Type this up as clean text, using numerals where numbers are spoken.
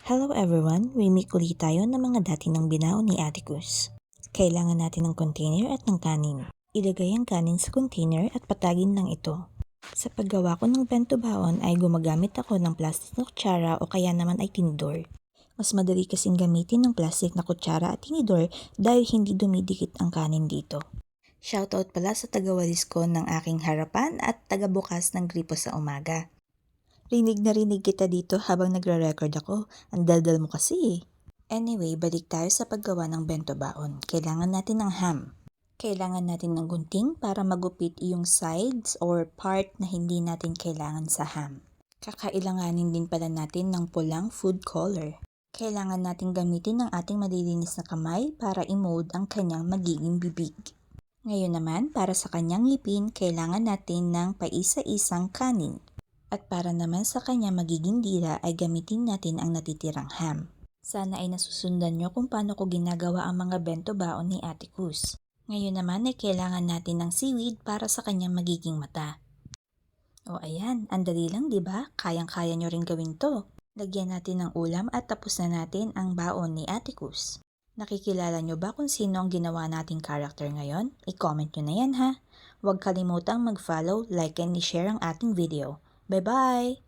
Hello everyone! Wimik ulit tayo ng mga dati ng binaon ni Atticus. Kailangan natin ng container at ng kanin. Ilagay ang kanin sa container at patagin lang ito. Sa paggawa ko ng bento baon ay gumagamit ako ng plastic na kutsara o kaya naman ay tinidor. Mas madali kasing gamitin ng plastic na kutsara at tinidor dahil hindi dumidikit ang kanin dito. Shoutout pala sa tagawalis ko ng aking harapan at tagabukas ng gripo sa umaga. Rinig na rinig kita dito habang nagre-record ako. Ang daldal mo kasi eh. Anyway, balik tayo sa paggawa ng bento baon. Kailangan natin ng ham. Kailangan natin ng gunting para magupit yung sides or part na hindi natin kailangan sa ham. Kakailanganin din pala natin ng pulang food color. Kailangan natin gamitin ng ating malilinis na kamay para i-mold ang kanyang magiging bibig. Ngayon naman, para sa kanyang ngipin, kailangan natin ng paisa-isang kanin. At para naman sa kanya magiging dila ay gamitin natin ang natitirang ham. Sana ay nasusundan nyo kung paano ko ginagawa ang mga bento baon ni Atticus. Ngayon naman ay kailangan natin ng seaweed para sa kanyang magiging mata. O ayan, ang dali lang diba? Kayang-kaya nyo rin gawin to. Lagyan natin ng ulam at tapos na natin ang baon ni Atticus. Nakikilala nyo ba kung sino ang ginawa nating character ngayon? I-comment nyo na yan ha. Huwag kalimutang mag-follow, like and i-share ang ating video. Bye-bye!